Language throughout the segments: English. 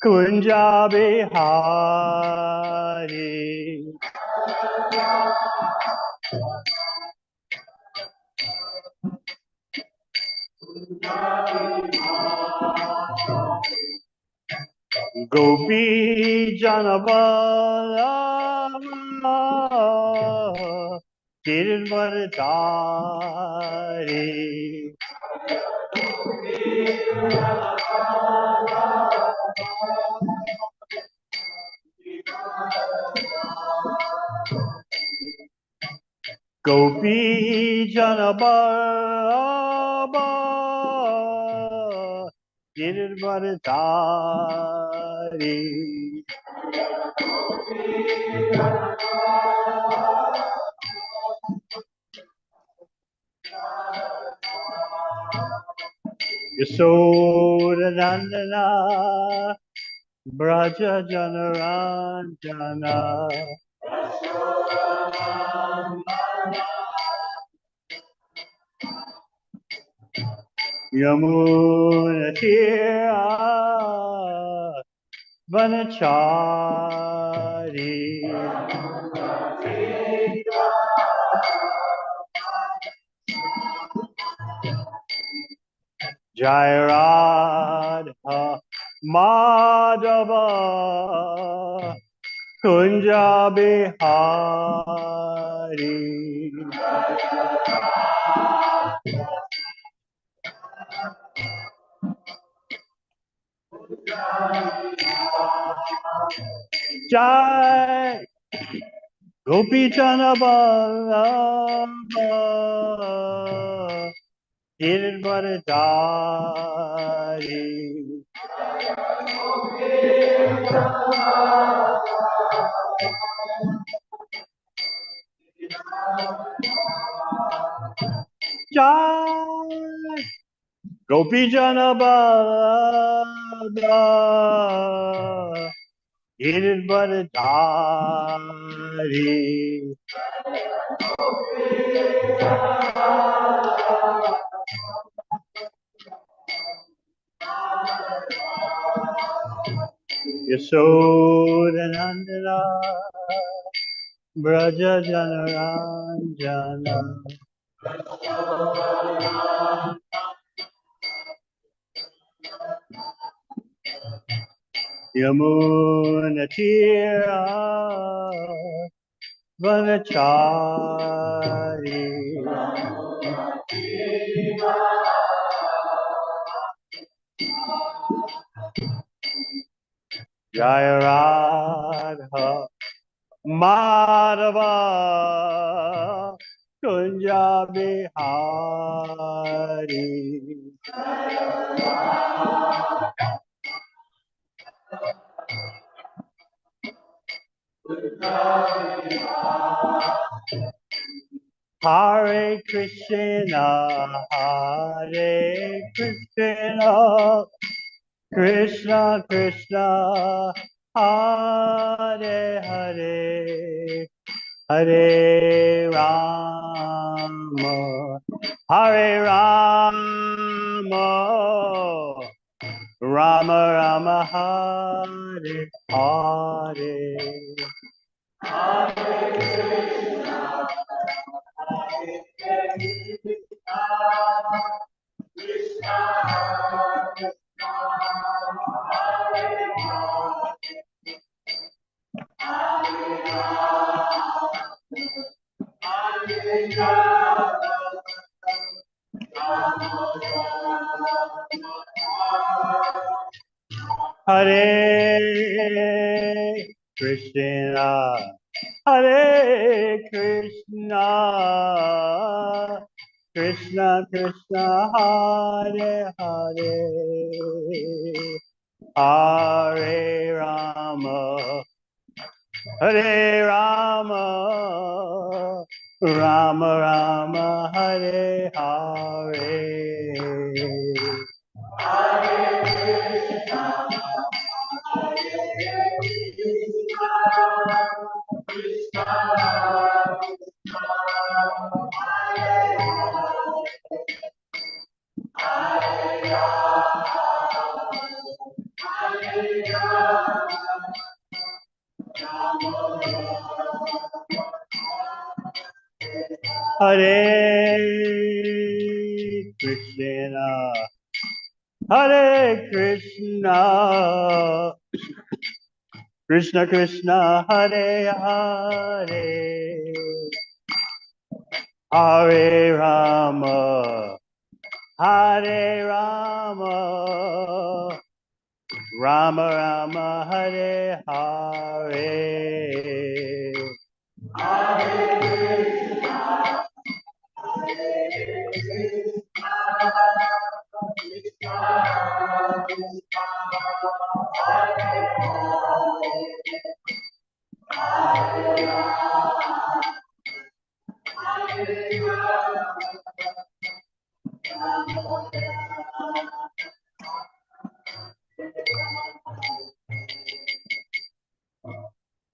Kunja Bihari. Gopi Janavallabha Girvaradari. Gopi Janavallabha Girvaradari. Yasodhanandana Braja Janaranjana Yamuna Tira Vanachari Jai Radha Madhava Kunja Bihari. Jai Gopi Janavallabha Girvaradari. Jai Gopi Janavallabha Girvaradari. Yasodhanandana Braja Janaranjana Yamuna Tira Vanachari Jaya Radha Madhava Kunja Bihari. Hare Krishna, Hare Krishna, Krishna Krishna, Hare Hare, Hare Rama, Hare Rama, Rama Rama, Hare Hare. Hare Krishna, Hare Krishna, Krishna Krishna, Hare Hare, Hare Rama, Hare Rama, Rama Rama, Hare Hare. Hare Krishna, Hare Krishna, Krishna Krishna, Hare Hare, Hare Rama, Hare Rama, Rama Rama, Hare Hare.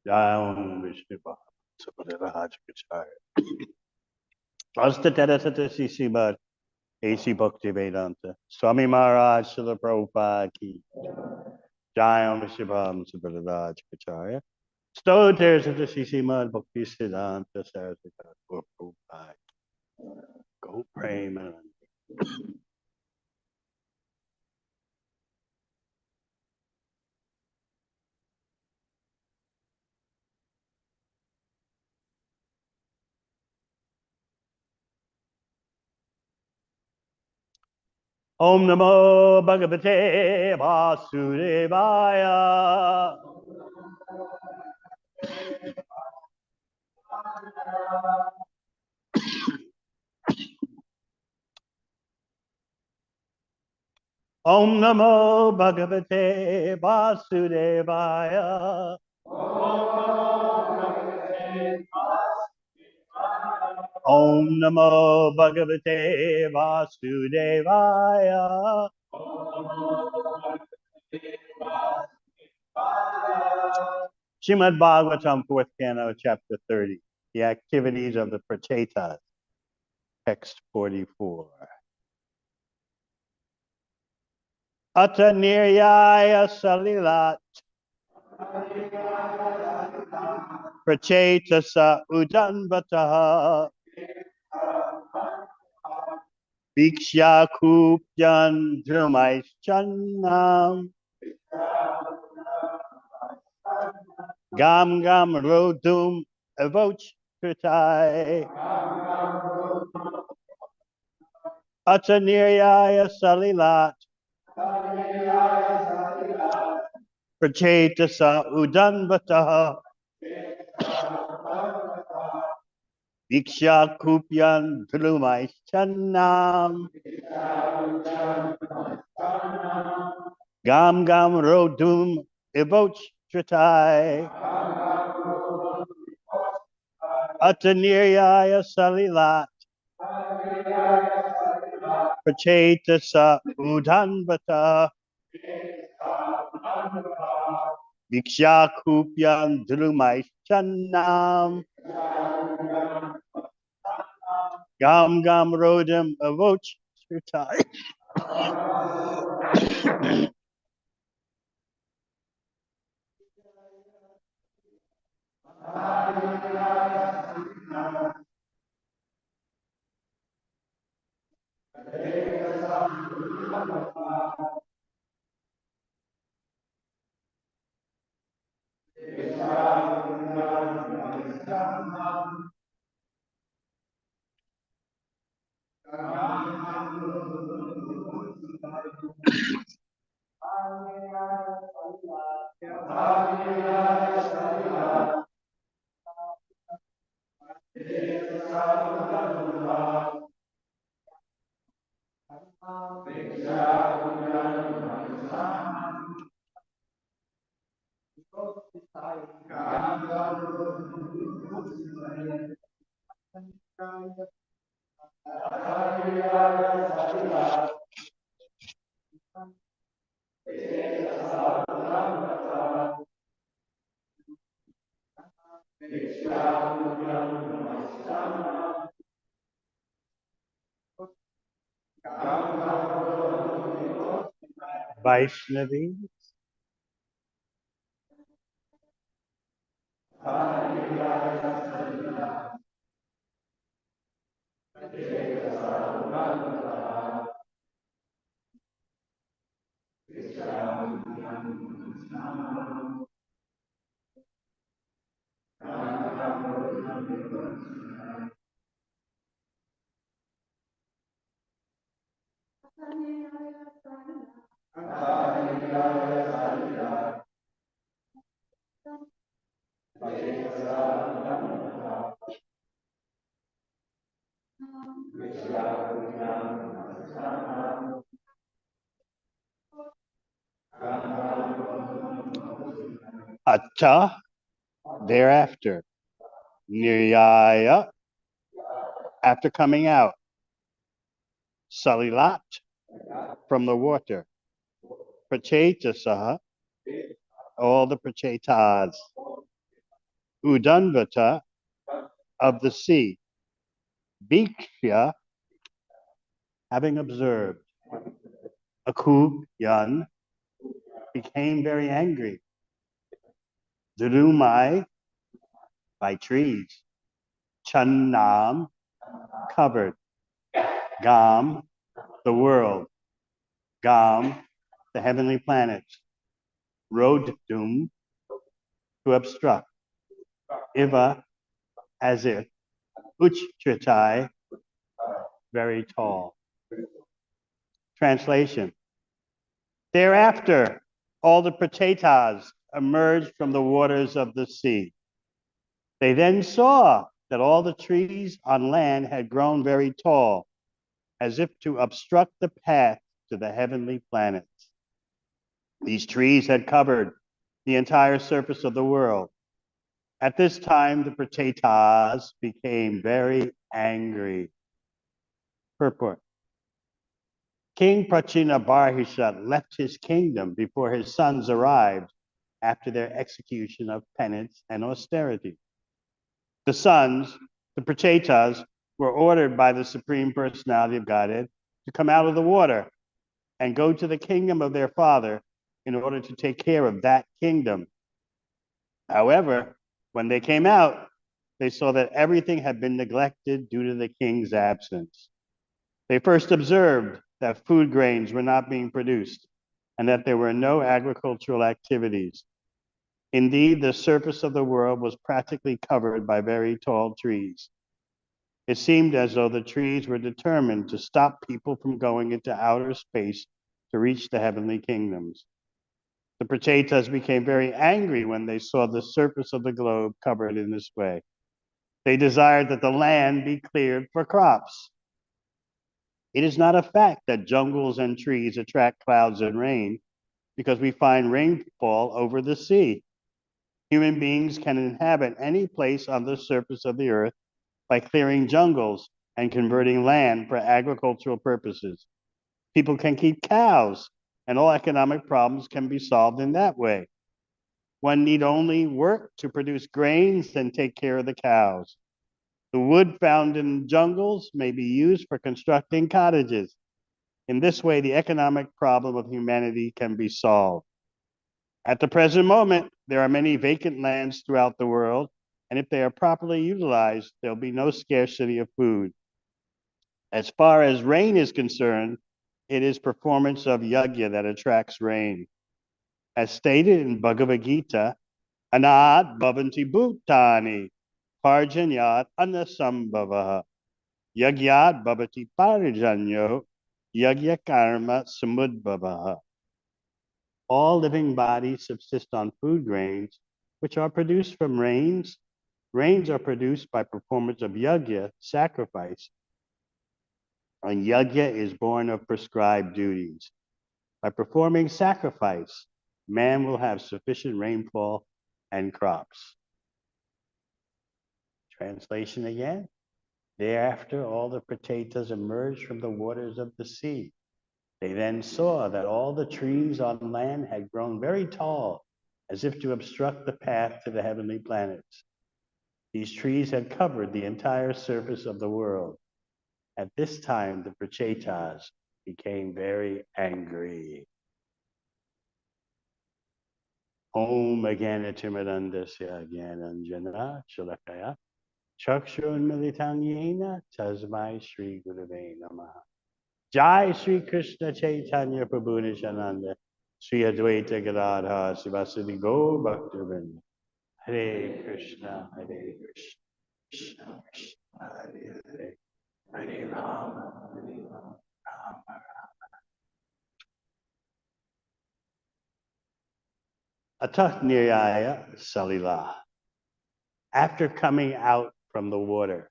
Jai Vishnu Subhadra Astatara Sisi Bad AC Bhakti Vedanta Swami Maharaj Srila Prabhupada Ki Jai Om Shibam Subhadra Kacharya Stoter Sata Sisi Mad Bhakti Siddhanta Sarasvata Prabhupada Go Prema Om Namo Bhagavate Vasudevaya Om Namo Bhagavate Vasudevaya Om Namo Bhagavate Vasudevaya Srimad Bhagavatam, 4th Canto, Chapter 30. The activities of the Prachetas, text 44. Ata niryaya salilat Prachetasa udanvataha Bhikshya kupyan dhrumaishchanam Gam gam rodum avoch kritai Ata niryaya salilat Prachetasa udanvataha Bhikshya kupyan dhrumaishchanam Gam gam rodum avoch kritai Ata niryaya salilat Prachetasa udhanvata Bhikshya kupyan dhrumaishchanam Gam gam rodam avoch sritai. Vaishnavi, Atta, thereafter. Niryaya, after coming out. Salilat, from the water. Prachetasaha, all the prachetas. Udanvata, of the sea. Bhikshya, having observed. Akubyan, became very angry. Dhurumai, by trees. Channam, covered. Gam, the world. Gam, the heavenly planets. Rodum, to obstruct. Iva, as if. Uchtritai, very tall. Translation. Thereafter, all the prachetas emerged from the waters of the sea. They then saw that all the trees on land had grown very tall, as if to obstruct the path to the heavenly planets. These trees had covered the entire surface of the world. At this time, the prachetas became very angry. Purport. King Prachinabarhisha left his kingdom before his sons arrived after their execution of penance and austerity. The sons, the prachetas, were ordered by the Supreme Personality of Godhead to come out of the water and go to the kingdom of their father in order to take care of that kingdom. However, when they came out, they saw that everything had been neglected due to the king's absence. They first observed that food grains were not being produced and that there were no agricultural activities. Indeed, the surface of the world was practically covered by very tall trees. It seemed as though the trees were determined to stop people from going into outer space to reach the heavenly kingdoms. The prachetas became very angry when they saw the surface of the globe covered in this way. They desired that the land be cleared for crops. It is not a fact that jungles and trees attract clouds and rain because we find rainfall over the sea. Human beings can inhabit any place on the surface of the earth by clearing jungles and converting land for agricultural purposes. People can keep cows, and all economic problems can be solved in that way. One need only work to produce grains and take care of the cows. The wood found in jungles may be used for constructing cottages. In this way, the economic problem of humanity can be solved. At the present moment, there are many vacant lands throughout the world, and if they are properly utilized, there'll be no scarcity of food. As far as rain is concerned, it is performance of yajna that attracts rain. As stated in Bhagavad Gita, Anat bhavanti bhutani, parjanyat anasambhavaha, yagyat bhavati parijanyo, yagya karma samudbhavaha. All living bodies subsist on food grains, which are produced from rains. Rains are produced by performance of yajna, sacrifice, and yajna is born of prescribed duties. By performing sacrifice, man will have sufficient rainfall and crops. Translation again. Thereafter, all the prachetas emerged from the waters of the sea. They then saw that all the trees on land had grown very tall, as if to obstruct the path to the heavenly planets. These trees had covered the entire surface of the world. At this time, the prachetas became very angry. Om Agyanatimirandasya Gyananjana Shalakaya Chakshurunmilitam Yena Tasmai Shri Gurave Namaha. Jai Shri Krishna Chaitanya Prabhu Nishananda Shri Advaita Gadadha Sivasadi Gaur Bhaktivinoda. Hare Krishna, Hare Krishna, Krishna Krishna, Hare Hare, Hare Rama, Hare Rama, Rama. Atah Niraya Salila. After coming out from the water,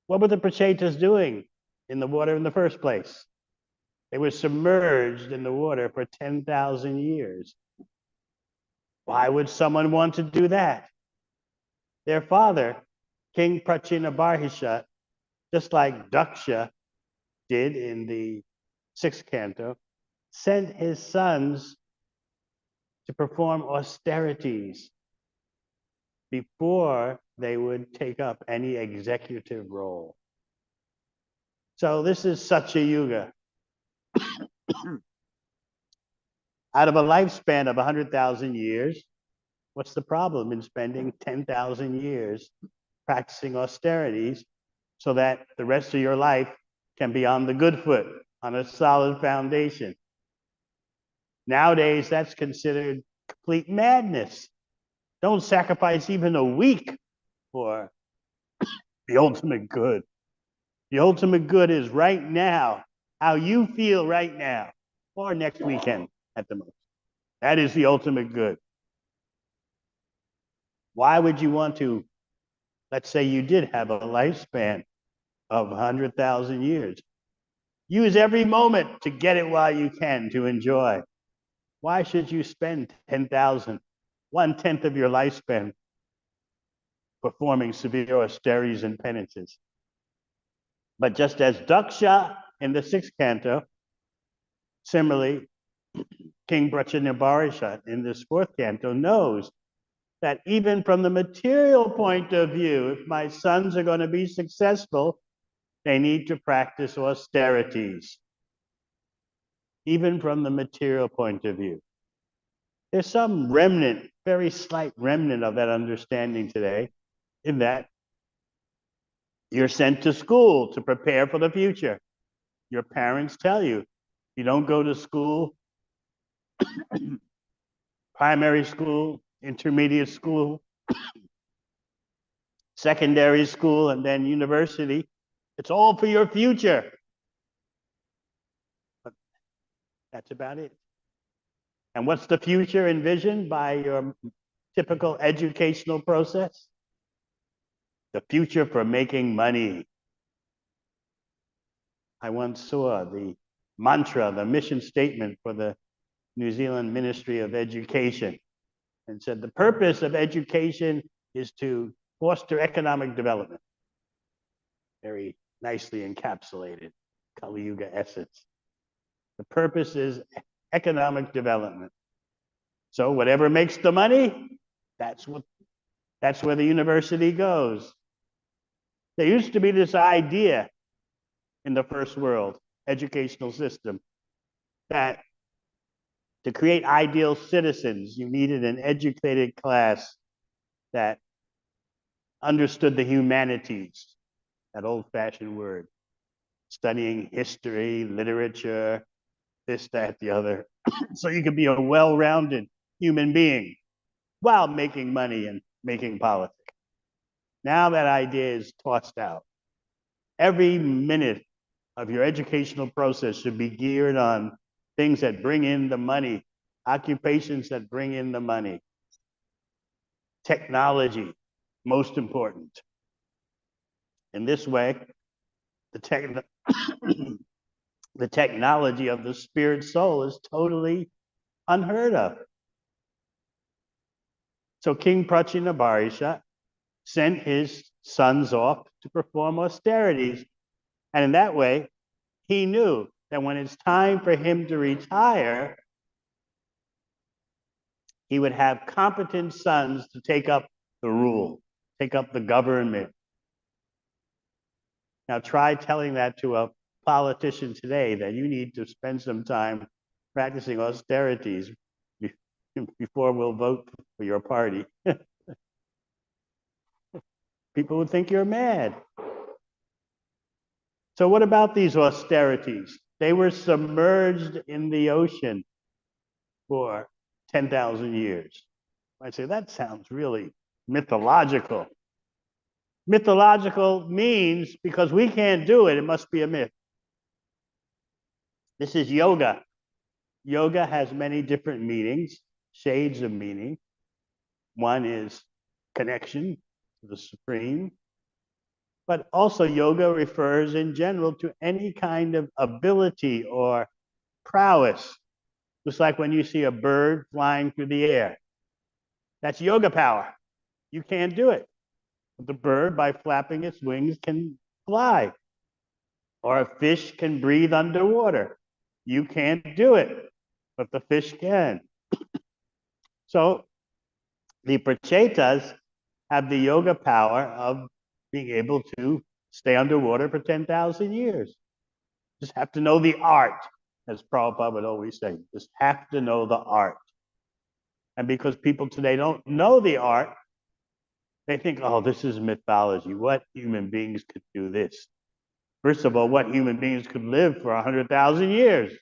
what were the Prachetas doing in the water in the first place? They were submerged in the water for 10,000 years. Why would someone want to do that? Their father, King Prachinabarhisha, just like Daksha did in the sixth canto, sent his sons to perform austerities before they would take up any executive role. So this is Satya Yuga. Out of a lifespan of 100,000 years, what's the problem in spending 10,000 years practicing austerities so that the rest of your life can be on the good foot, on a solid foundation? Nowadays, that's considered complete madness. Don't sacrifice even a week for the ultimate good. The ultimate good is right now, how you feel right now, or next weekend at the most. That is the ultimate good. Why would you want to, let's say you did have a lifespan of 100,000 years. Use every moment to get it while you can, to enjoy. Why should you spend 10,000, 1/10 of your lifespan performing severe austerities and penances? But just as Daksha in the sixth canto, similarly, King Prachinabarhisha in this fourth canto knows that even from the material point of view, if my sons are going to be successful, they need to practice austerities, even from the material point of view. There's some remnant, very slight remnant of that understanding today, in that you're sent to school to prepare for the future. Your parents tell you, you don't go to school, primary school, intermediate school, secondary school, and then university. It's all for your future. But that's about it. And what's the future envisioned by your typical educational process? The future for making money. I once saw the mantra, the mission statement for the New Zealand Ministry of Education, and said the purpose of education is to foster economic development. Very nicely encapsulated, Kali Yuga essence. The purpose is economic development. So whatever makes the money, that's where the university goes. There used to be this idea in the first world educational system that to create ideal citizens, you needed an educated class that understood the humanities, that old-fashioned word, studying history, literature, this, that, the other, so you could be a well-rounded human being while making money and making politics. Now that idea is tossed out. Every minute of your educational process should be geared on things that bring in the money, occupations that bring in the money. Technology, most important. In this way, the technology of the spirit soul is totally unheard of. So King Prachinabarhisha sent his sons off to perform austerities. And in that way, he knew that when it's time for him to retire, he would have competent sons to take up the rule, take up the government. Now try telling that to a politician today, that you need to spend some time practicing austerities before we'll vote for your party. People would think you're mad. So what about these austerities? They were submerged in the ocean for 10,000 years. I say, that sounds really mythological. Mythological means because we can't do it, it must be a myth. This is yoga. Yoga has many different meanings, shades of meaning. One is connection to the Supreme. But also yoga refers in general to any kind of ability or prowess. Just like when you see a bird flying through the air. That's yoga power. You can't do it. But the bird, by flapping its wings, can fly. Or a fish can breathe underwater. You can't do it, but the fish can. So the prachetas have the yoga power of being able to stay underwater for 10,000 years. Just have to know the art, as Prabhupada would always say. Just have to know the art. And because people today don't know the art, they think, oh, this is mythology. What human beings could do this? First of all, what human beings could live for 100,000 years?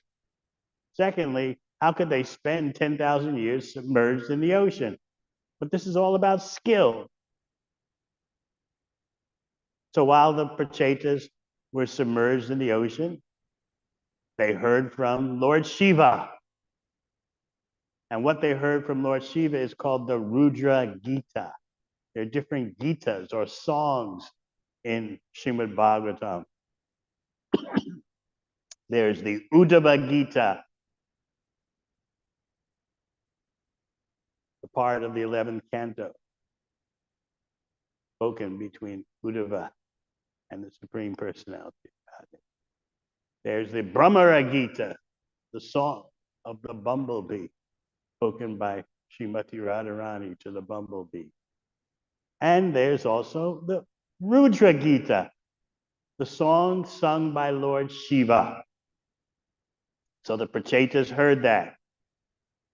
Secondly, how could they spend 10,000 years submerged in the ocean? But this is all about skill. So while the prachetas were submerged in the ocean, they heard from Lord Shiva. And what they heard from Lord Shiva is called the Rudra Gita. There are different Gitas or songs in Srimad Bhagavatam. There's the Uddhava Gita, the part of the 11th canto, spoken between Uddhava and the Supreme Personality of Godhead. There's the Brahmara Gita, the song of the bumblebee, spoken by Srimati Radharani to the bumblebee. And there's also the Rudra Gita, the song sung by Lord Shiva. So the prachetas heard that.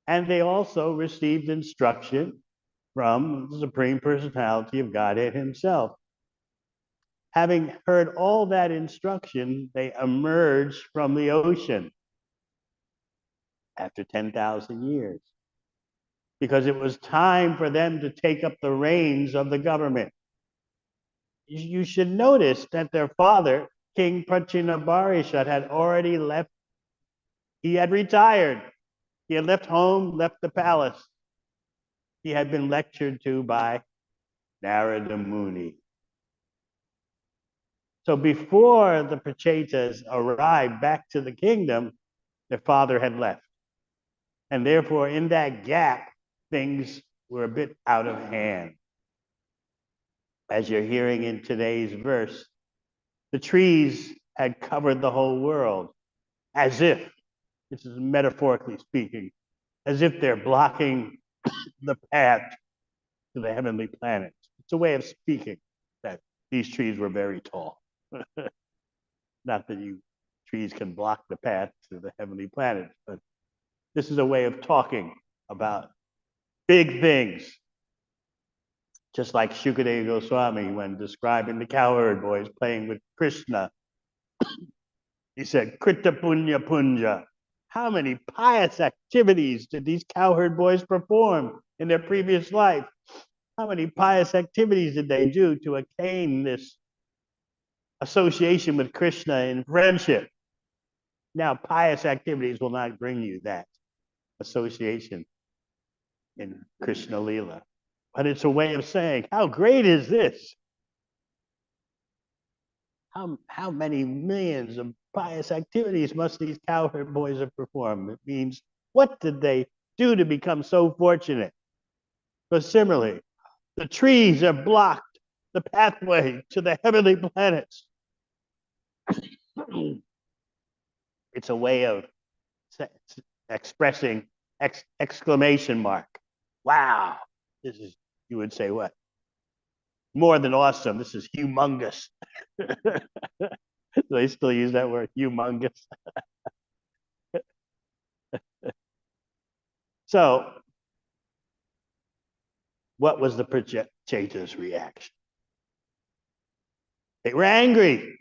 And they also received instruction from the Supreme Personality of Godhead himself. Having heard all that instruction, they emerged from the ocean after 10,000 years, because it was time for them to take up the reins of the government. You should notice that their father, King Prachinabarishad, had already left. He had retired. He had left home, left the palace. He had been lectured to by Narada Muni. So before the prachetas arrived back to the kingdom, their father had left. And therefore, in that gap, things were a bit out of hand. As you're hearing in today's verse, the trees had covered the whole world, as if, this is metaphorically speaking, as if they're blocking the path to the heavenly planets. It's a way of speaking that these trees were very tall. Not that you trees can block the path to the heavenly planets, but this is a way of talking about big things. Just like Shukadeva Goswami, when describing the cowherd boys playing with Krishna, he said, Krita Punya Punja. How many pious activities did these cowherd boys perform in their previous life? How many pious activities did they do to attain this association with Krishna in friendship? Now, pious activities will not bring you that association in Krishna Lila. But it's a way of saying, how great is this? How many millions of pious activities must these cowherd boys have performed? It means, what did they do to become so fortunate? But similarly, the trees have blocked the pathway to the heavenly planets. It's a way of expressing exclamation mark. Wow, this is, you would say what? More than awesome, this is humongous. They still use that word, humongous. So what was the Prachetas' reaction? They were angry.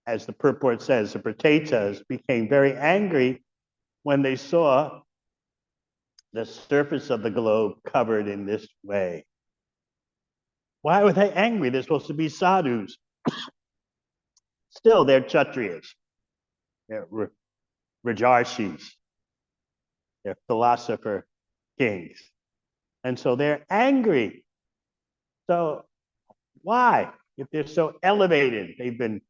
As the purport says, the Prachetas became very angry when they saw the surface of the globe covered in this way. Why were they angry? They're supposed to be sadhus. Still, they're kshatriyas. They're rajarshis. They're philosopher kings. And so they're angry. So why? If they're so elevated, they've been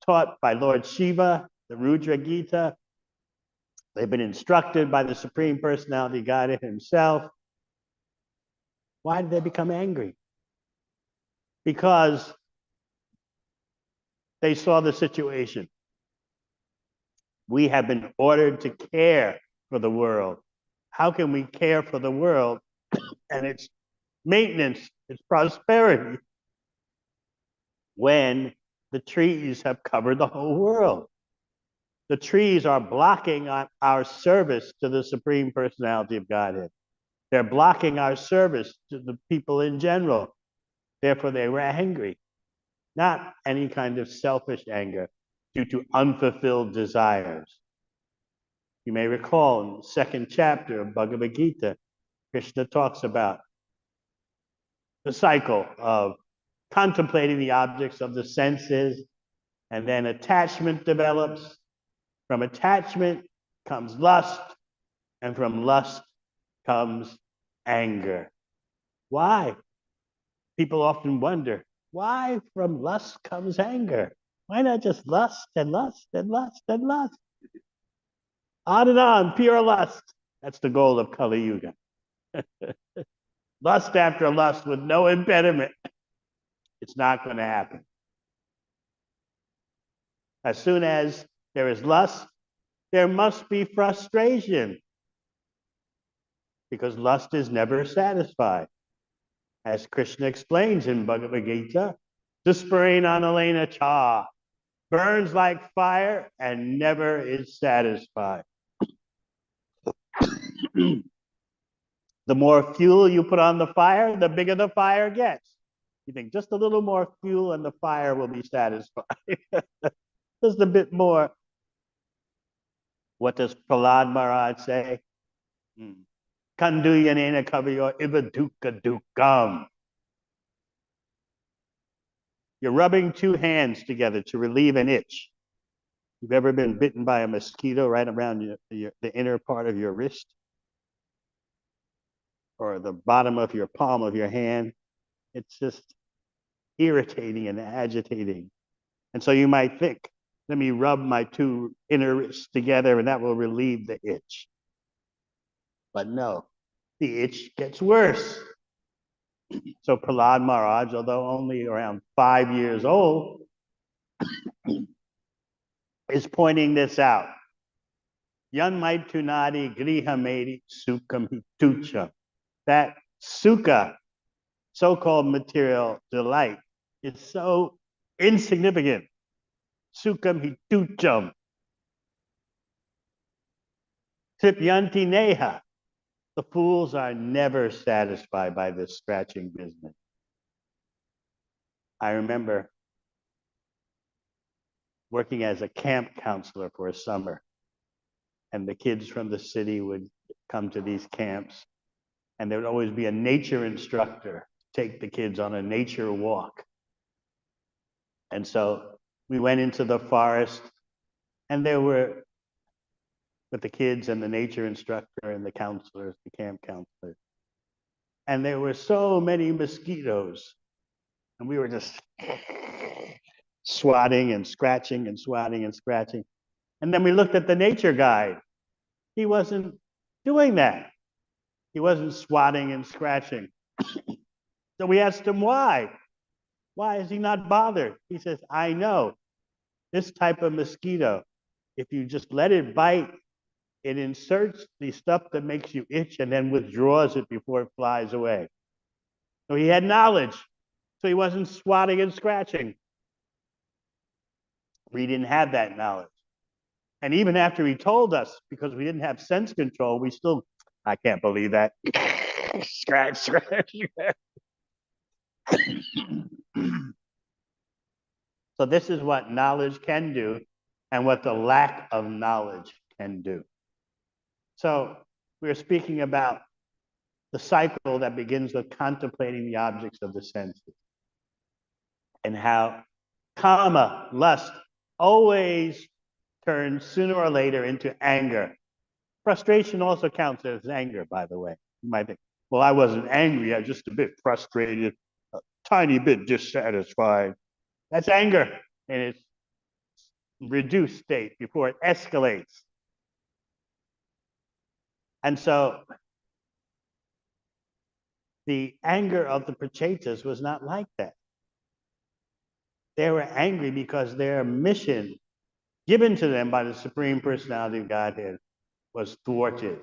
taught by Lord Shiva, the Rudra Gita. They've been instructed by the Supreme Personality Godhead himself. Why did they become angry? Because they saw the situation. We have been ordered to care for the world. How can we care for the world and its maintenance, its prosperity, when the trees have covered the whole world? The trees are blocking our service to the Supreme Personality of Godhead. They're blocking our service to the people in general. Therefore, they were angry. Not any kind of selfish anger due to unfulfilled desires. You may recall in the second chapter of Bhagavad Gita, Krishna talks about the cycle of contemplating the objects of the senses, and then attachment develops. From attachment comes lust, and from lust comes anger. Why? People often wonder, why from lust comes anger? Why not just lust and lust and lust and lust? On and on, pure lust. That's the goal of Kali Yuga. Lust after lust with no impediment. It's not going to happen. As soon as there is lust, there must be frustration, because lust is never satisfied. As Krishna explains in Bhagavad Gita, Dusparinanalena cha, burns like fire and never is satisfied. The more fuel you put on the fire, the bigger the fire gets. You think just a little more fuel and the fire will be satisfied. Just a bit more. What does Prahlad Maharaj say? Kanduyanena kavayo ivaduka dukam. You're rubbing two hands together to relieve an itch. You've ever been bitten by a mosquito right around the inner part of your wrist? Or the bottom of your palm of your hand? It's just irritating and agitating. And so you might think, let me rub my two inner wrists together and that will relieve the itch. But no, the itch gets worse. So Prahlad Maharaj, although only around 5 years old, is pointing this out. Yan maitunadi grihamedi sukham hitucha. That sukha, so-called material delight, is so insignificant. Sukham hitucham. Tripyanti neha. The fools are never satisfied by this scratching business. I remember working as a camp counselor for a summer, and the kids from the city would come to these camps, and there would always be a nature instructor take the kids on a nature walk. And so we went into the forest, and there were, with the kids and the nature instructor and the counselors, the camp counselors, and there were so many mosquitoes, and we were just swatting and scratching and swatting and scratching. And then we looked at the nature guide. He wasn't doing that. He wasn't swatting and scratching. So we asked him why. Why is he not bothered? He says, I know this type of mosquito, if you just let it bite, it inserts the stuff that makes you itch and then withdraws it before it flies away. So he had knowledge. So he wasn't swatting and scratching. We didn't have that knowledge. And even after he told us, because we didn't have sense control, we still I can't believe that. Scratch, scratch, scratch. So this is what knowledge can do and what the lack of knowledge can do. So we're speaking about the cycle that begins with contemplating the objects of the senses and how kama, lust, always turns sooner or later into anger. Frustration also counts as anger, by the way. You might think, well, I wasn't angry, I was just a bit frustrated, a tiny bit dissatisfied. That's anger in its reduced state before it escalates. And so the anger of the Prachetas was not like that. They were angry because their mission given to them by the Supreme Personality of Godhead was thwarted.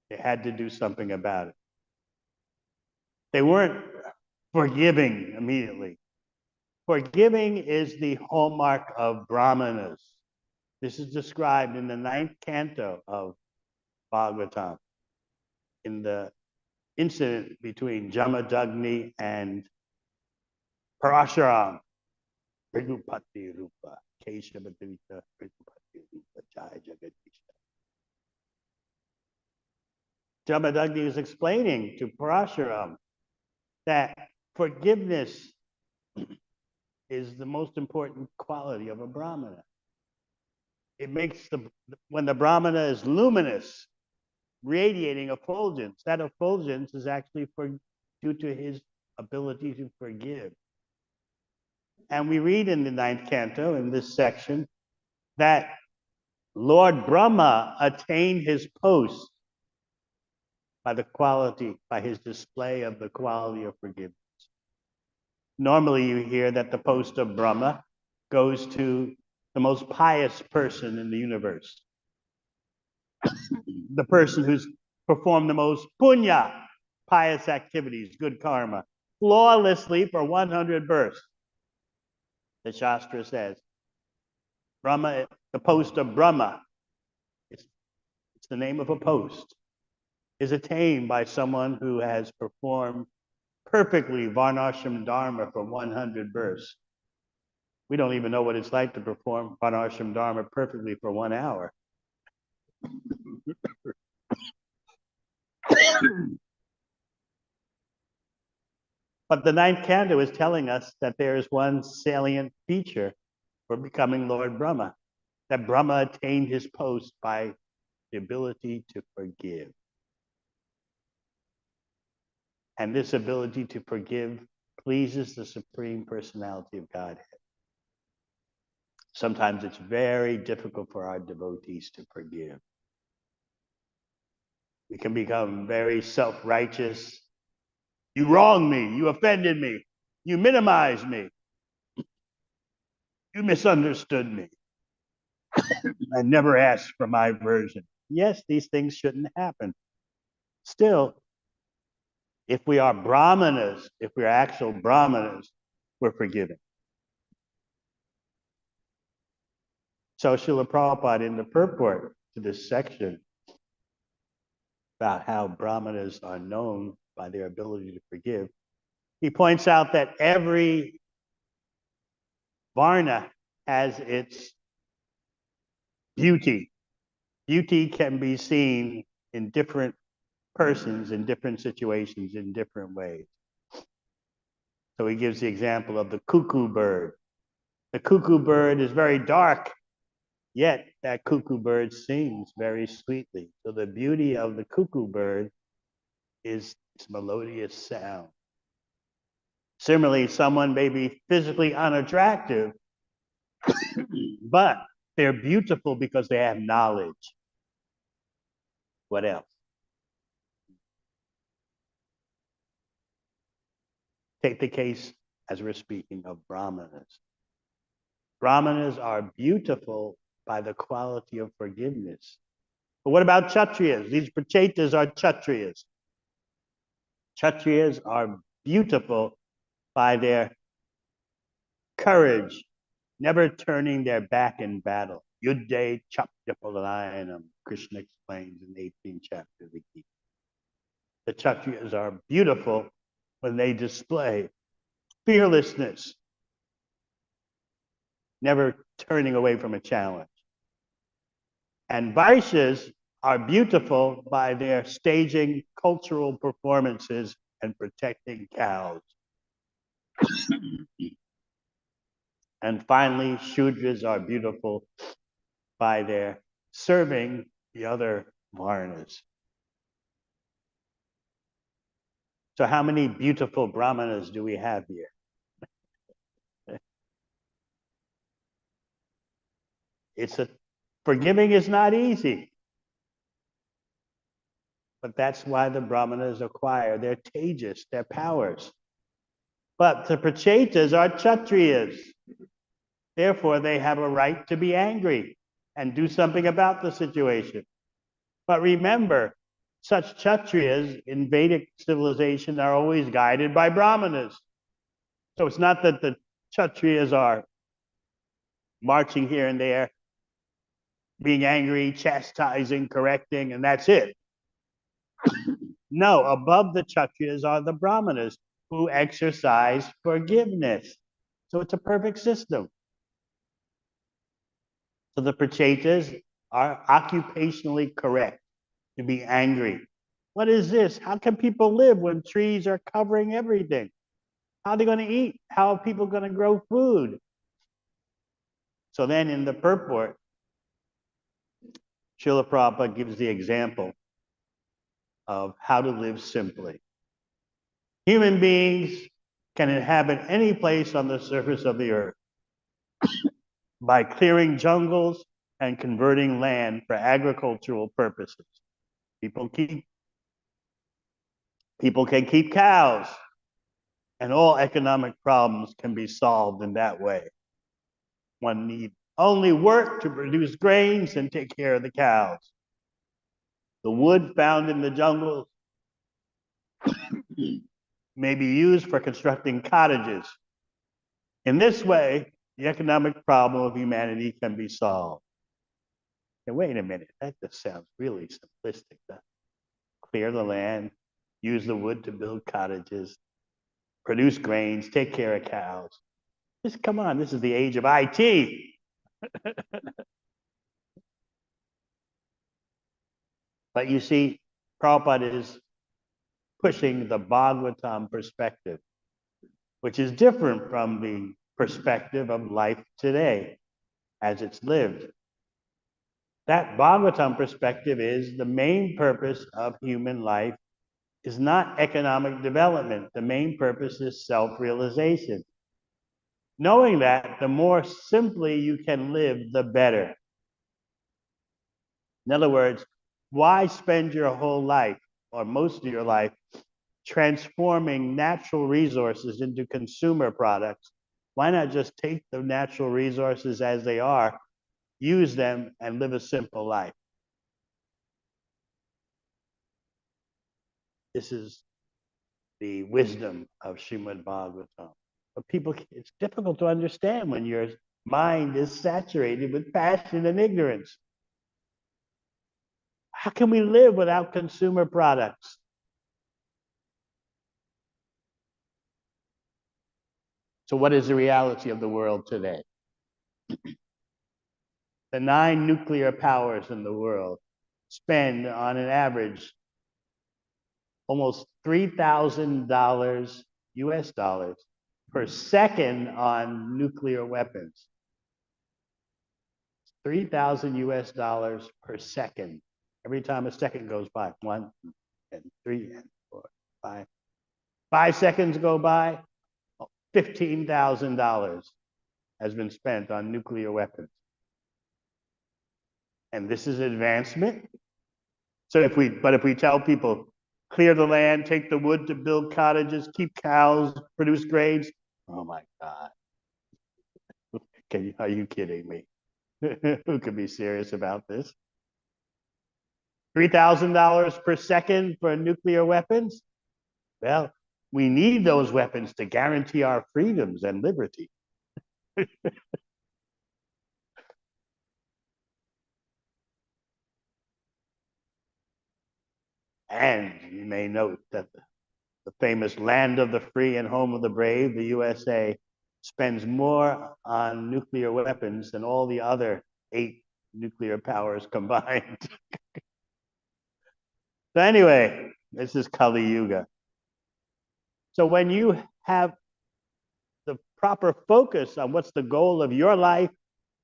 They had to do something about it. They weren't forgiving immediately. Forgiving is the hallmark of Brahmanas. This is described in the 9th canto of Bhagavatam, in the incident between Jamadagni and Parashuram. Prigupati Rupa, Keshavadvita, Prigupati Rupa, Jai Jagadisha. Jamadagni is explaining to Parashuram that forgiveness is the most important quality of a Brahmana. It makes when the Brahmana is luminous, radiating effulgence, that effulgence is actually due to his ability to forgive. And we read in the 9th canto, in this section, that Lord Brahma attained his post by his display of the quality of forgiveness. Normally you hear that the post of Brahma goes to the most pious person in the universe. The person who's performed the most punya, pious activities, good karma, flawlessly for 100 births. The Shastra says, Brahma, the post of Brahma, it's the name of a post, is attained by someone who has performed perfectly Varnashram Dharma for 100 births. We don't even know what it's like to perform Varnashram Dharma perfectly for 1 hour. But the 9th canto is telling us that there is one salient feature for becoming Lord Brahma, that Brahma attained his post by the ability to forgive. And this ability to forgive pleases the Supreme Personality of Godhead. Sometimes it's very difficult for our devotees to forgive. We can become very self-righteous. You wronged me, you offended me, you minimized me, you misunderstood me. I never asked for my version. Yes, these things shouldn't happen. Still, if we are brahmanas, if we're actual brahmanas, we're forgiven. So Srila Prabhupada, in the purport to this section about how brahmanas are known by their ability to forgive, he points out that every varna has its beauty. Beauty can be seen in different persons, in different situations, in different ways. So he gives the example of the cuckoo bird. The cuckoo bird is very dark, yet that cuckoo bird sings very sweetly. So the beauty of the cuckoo bird is its melodious sound. Similarly, someone may be physically unattractive, but they're beautiful because they have knowledge. What else? Take the case as we're speaking of brahmanas. Brahmanas are beautiful by the quality of forgiveness. But what about Kshatriyas? These Prachetas are Kshatriyas. Kshatriyas are beautiful by their courage, never turning their back in battle. Yuddhe Chapyapalayanam, Krishna explains in the 18th chapter of the Gita. The Kshatriyas are beautiful when they display fearlessness, never turning away from a challenge. And Vaishyas are beautiful by their staging cultural performances and protecting cows. And finally, Shudras are beautiful by their serving the other Varnas. So how many beautiful Brahmanas do we have here? Forgiving is not easy. But that's why the Brahmanas acquire their tejas, their powers. But the Prachetas are Kshatriyas. Therefore, they have a right to be angry and do something about the situation. But remember, such Kshatriyas in Vedic civilization are always guided by Brahmanas. So it's not that the Kshatriyas are marching here and there, being angry, chastising, correcting, and that's it. No, above the Kshatriyas are the Brahmanas who exercise forgiveness. So it's a perfect system. So the Prachetas are occupationally correct to be angry. What is this? How can people live when trees are covering everything? How are they going to eat? How are people going to grow food? So then in the purport, Srila Prabhupada gives the example of how to live simply. Human beings can inhabit any place on the surface of the earth by clearing jungles and converting land for agricultural purposes. People can keep cows, and all economic problems can be solved in that way. One need only work to produce grains and take care of the cows. The wood found in the jungles may be used for constructing cottages. In this way, the economic problem of humanity can be solved. And wait a minute, that just sounds really simplistic. Clear the land, use the wood to build cottages, produce grains, take care of cows. Just come on, this is the age of IT. But you see, Prabhupada is pushing the Bhagavatam perspective, which is different from the perspective of life today as it's lived. That Bhagavatam perspective is the main purpose of human life is not economic development. The main purpose is self-realization. Knowing that, the more simply you can live, the better. In other words, why spend your whole life, or most of your life, transforming natural resources into consumer products? Why not just take the natural resources as they are, use them, and live a simple life? This is the wisdom of Srimad Bhagavatam. But people, it's difficult to understand when your mind is saturated with passion and ignorance. How can we live without consumer products? So what is the reality of the world today? The 9 nuclear powers in the world spend on an average almost $3,000 US dollars per second on nuclear weapons. 3,000 US dollars per second. Every time a second goes by, 1 and 3 and 4, 5. 5 seconds go by, $15,000 has been spent on nuclear weapons. And this is advancement. So if we tell people, clear the land, take the wood to build cottages, keep cows, produce grains, oh my God. Are you kidding me? Who could be serious about this? $3,000 per second for nuclear weapons? Well, we need those weapons to guarantee our freedoms and liberty. And you may note that the famous land of the free and home of the brave, the USA, spends more on nuclear weapons than all the other 8 nuclear powers combined. So anyway, this is Kali Yuga. So when you have the proper focus on what's the goal of your life,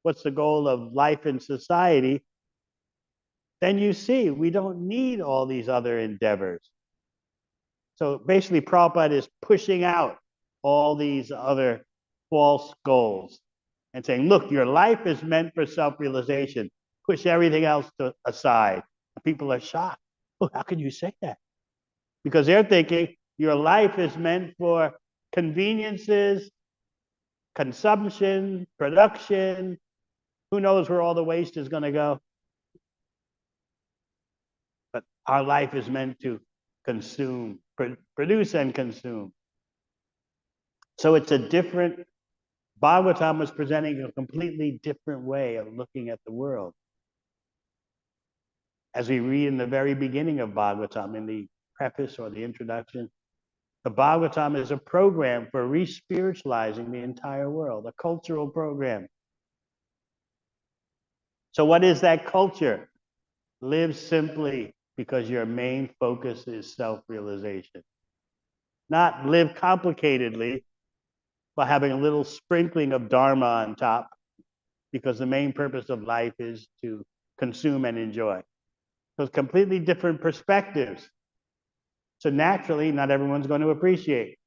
what's the goal of life in society, then you see we don't need all these other endeavors. So basically, Prabhupada is pushing out all these other false goals and saying, look, your life is meant for self-realization. Push everything else aside. People are shocked. Oh, how can you say that? Because they're thinking your life is meant for conveniences, consumption, production. Who knows where all the waste is going to go? But our life is meant to consume, produce and consume. So it's a different, Bhagavatam was presenting a completely different way of looking at the world. As we read in the very beginning of Bhagavatam, in the preface or the introduction, the Bhagavatam is a program for re-spiritualizing the entire world, a cultural program. So what is that culture? Live simply because your main focus is self-realization. Not live complicatedly by having a little sprinkling of Dharma on top, because the main purpose of life is to consume and enjoy. So it's completely different perspectives. So naturally, not everyone's going to appreciate.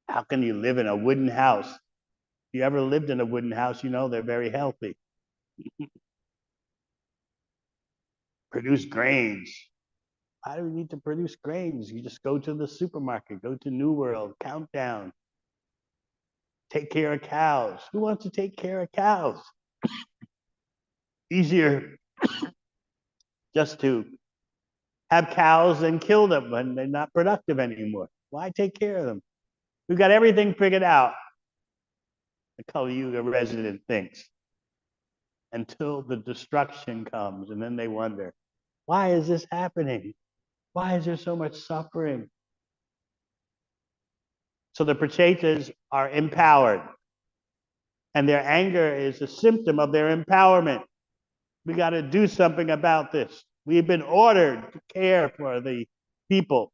How can you live in a wooden house? If you ever lived in a wooden house, you know they're very healthy. Produce grains. Why do we need to produce grains? You just go to the supermarket, go to New World, Countdown. Take care of cows. Who wants to take care of cows? Easier just to have cows and kill them when they're not productive anymore. Why take care of them? We've got everything figured out, the Kali Yuga resident thinks, until the destruction comes, and then they wonder, why is this happening? Why is there so much suffering? So the Prachetas are empowered, and their anger is a symptom of their empowerment. We got to do something about this. We've been ordered to care for the people.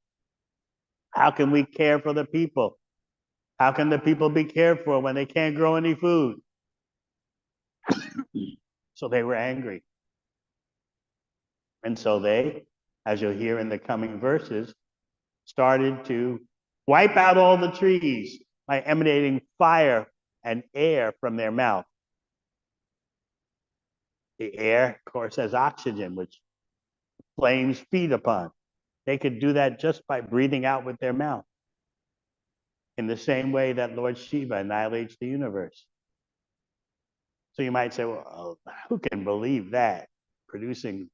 How can we care for the people? How can the people be cared for when they can't grow any food? So they were angry. And so they, as you'll hear in the coming verses, started to wipe out all the trees by emanating fire and air from their mouth. The air, of course, has oxygen, which flames feed upon. They could do that just by breathing out with their mouth, in the same way that Lord Shiva annihilates the universe. So you might say, well, who can believe that? Producing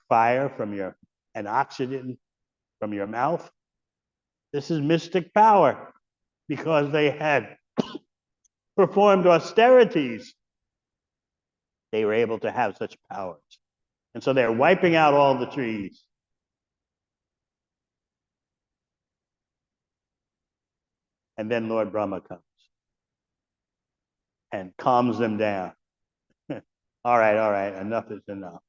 fire from and oxygen from your mouth? This is mystic power, because they had performed austerities. They were able to have such powers. And so they're wiping out all the trees. And then Lord Brahma comes and calms them down. All right, enough is enough.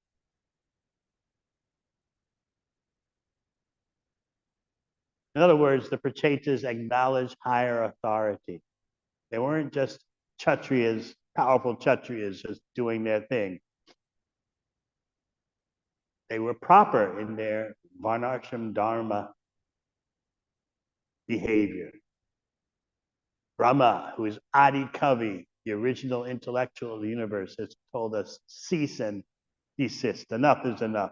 In other words, the Prachetas acknowledged higher authority. They weren't just Kshatriyas, powerful Kshatriyas just doing their thing. They were proper in their Varnashram Dharma behavior. Brahma, who is Adi Kavi, the original intellectual of the universe, has told us, cease and desist. Enough is enough.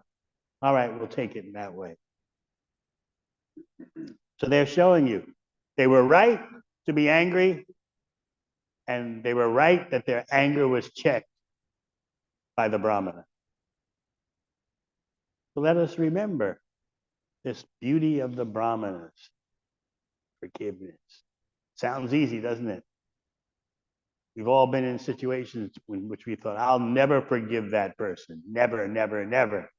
All right, we'll take it in that way. So they're showing you they were right to be angry, and they were right that their anger was checked by the Brahmana. So let us remember this beauty of the Brahmanas, forgiveness. Sounds easy, doesn't it? We've all been in situations in which we thought, I'll never forgive that person. Never, never, never.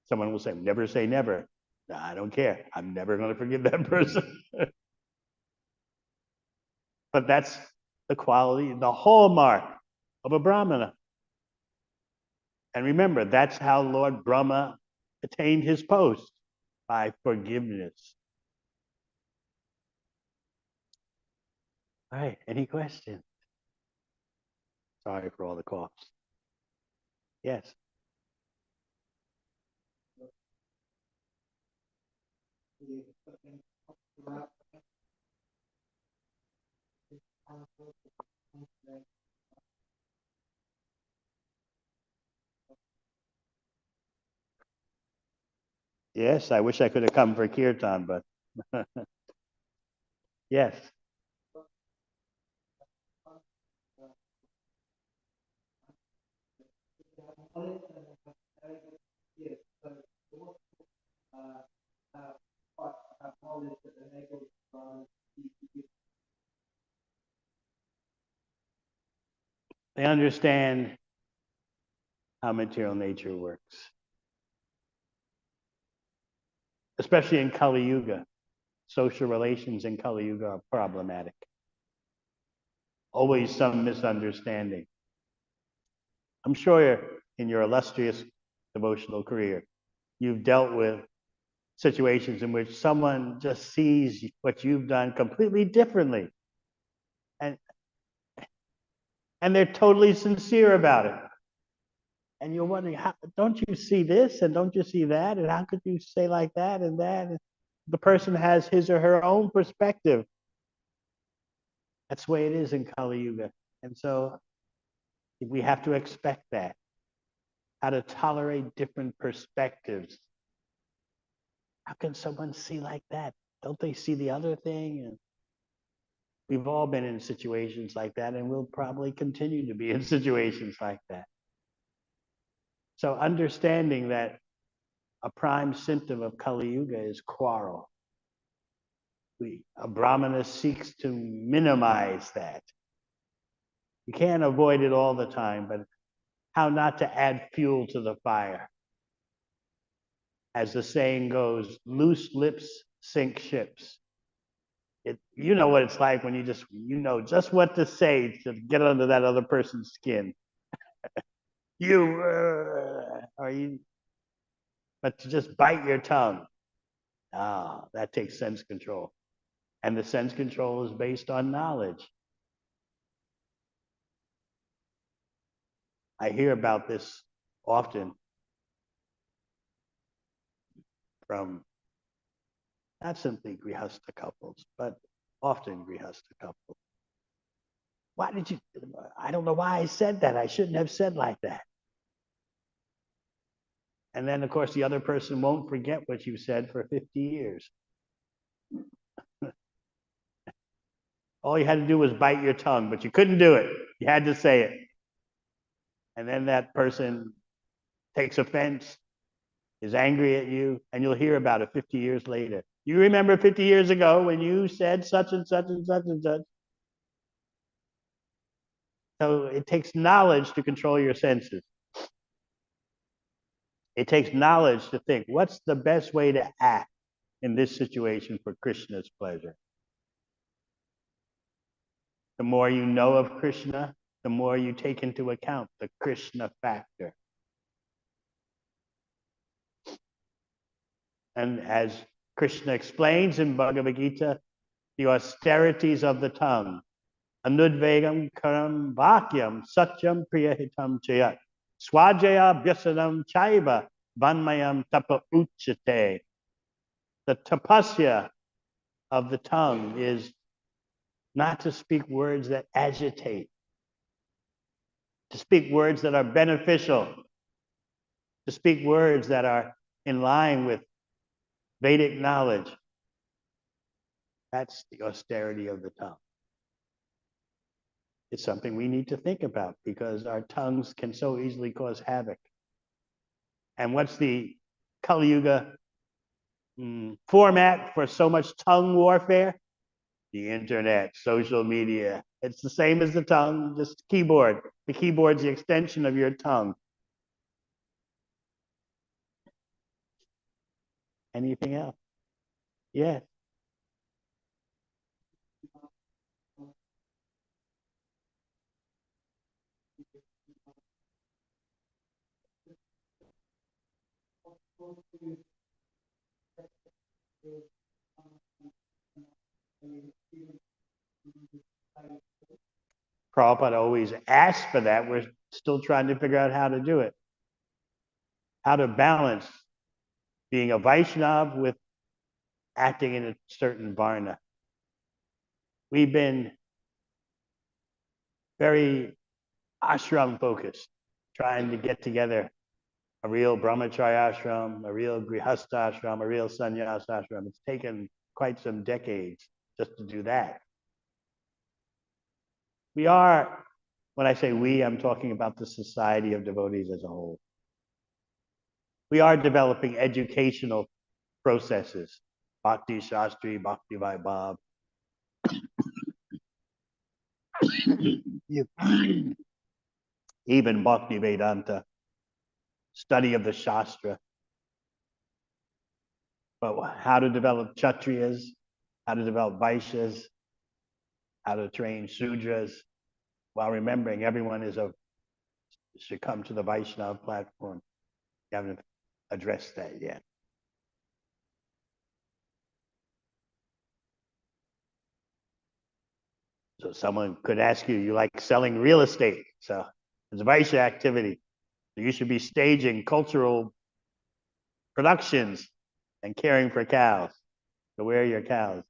Someone will say, never say never. No, I don't care. I'm never going to forgive that person. But that's the quality, the hallmark of a Brahmana. And remember, that's how Lord Brahma attained his post, by forgiveness. All right, any questions? Sorry for all the coughs. Yes. Yes, I wish I could have come for kirtan, but yes. They understand how material nature works, especially in Kali Yuga. Social relations in Kali Yuga are problematic. Always some misunderstanding. I'm sure in your illustrious devotional career, you've dealt with situations in which someone just sees what you've done completely differently. And, and they're totally sincere about it. And you're wondering, how, don't you see this and don't you see that? And how could you say like that and that? And the person has his or her own perspective. That's the way it is in Kali Yuga. And so we have to expect that, how to tolerate different perspectives. How can someone see like that? Don't they see the other thing? And we've all been in situations like that, and we'll probably continue to be in situations like that. So understanding that a prime symptom of Kali Yuga is quarrel. A Brahmana seeks to minimize that. You can't avoid it all the time, but how not to add fuel to the fire. As the saying goes, loose lips sink ships. You know what it's like when you know just what to say to get under that other person's skin. But to just bite your tongue, that takes sense control. And the sense control is based on knowledge. I hear about this often from not simply Grihastha couples, but often Grihastha couples. I don't know why I said that. I shouldn't have said like that. And then, of course, the other person won't forget what you said for 50 years. All you had to do was bite your tongue, but you couldn't do it. You had to say it. And then that person takes offense, is angry at you, and you'll hear about it 50 years later. You remember 50 years ago when you said such and such and such and such. So it takes knowledge to control your senses. It takes knowledge to think, what's the best way to act in this situation for Krishna's pleasure? The more you know of Krishna, the more you take into account the Krishna factor. And as Krishna explains in Bhagavad Gita, the austerities of the tongue, anudvegam karam vakyam satyam priyahitam chayat swajaya bhyasanam chaiva vanmayam tapa uchate. The tapasya of the tongue is not to speak words that agitate, to speak words that are beneficial, to speak words that are in line with Vedic knowledge. That's the austerity of the tongue. It's something we need to think about because our tongues can so easily cause havoc. And what's the Kali Yuga format for so much tongue warfare? The internet, social media. It's the same as the tongue, just keyboard. The keyboard's the extension of your tongue. Anything else? Yes. Prabhupada always asks for that. We're still trying to figure out how to do it. How to balance being a Vaishnav with acting in a certain varna. We've been very ashram focused, trying to get together a real brahmacharya ashram, a real grihastha ashram, a real sannyas ashram. It's taken quite some decades just to do that. We are, when I say we, I'm talking about the society of devotees as a whole. We are developing educational processes, Bhakti Shastri, Bhakti Vaibhav. Even Bhakti Vedanta, study of the Shastra. But how to develop Kshatriyas, how to develop Vaishyas, how to train Sudras, while remembering everyone should come to the Vaishnava platform. You haven't addressed that yet. So someone could ask you like selling real estate. So it's a Vaishya activity. So you should be staging cultural productions and caring for cows. So where are your cows?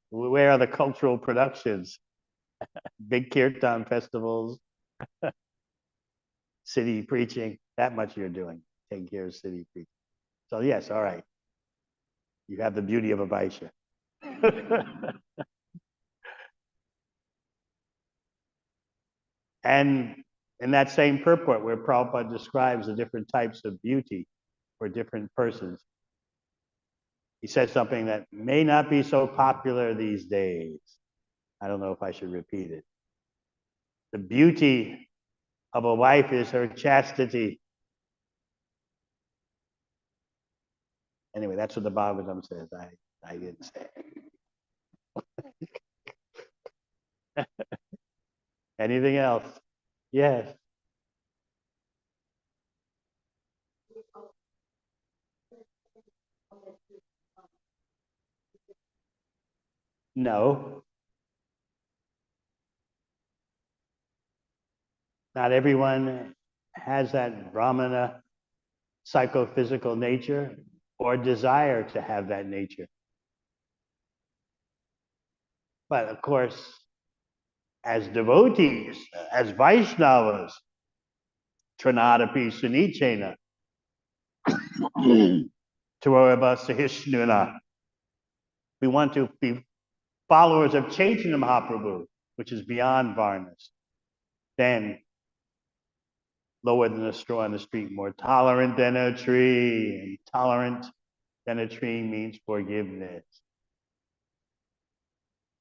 Where are the cultural productions? Big kirtan festivals, city preaching, that much you're doing, taking care of city preaching. So yes, all right. You have the beauty of a Vaishya. And in that same purport where Prabhupada describes the different types of beauty for different persons, he says something that may not be so popular these days. I don't know if I should repeat it. The beauty of a wife is her chastity. Anyway, that's what the Bhagavatam says. I didn't say it. Anything else? Yes. No. Not everyone has that Brahmana psychophysical nature or desire to have that nature. But of course, as devotees, as Vaishnavas, Trinadapi Sunichena, Tuaraba Sahishnuna, we want to be followers of Chaitanya Mahaprabhu, which is beyond Varnas. Then lower than a straw on the street, more tolerant than a tree. And tolerant than a tree means forgiveness.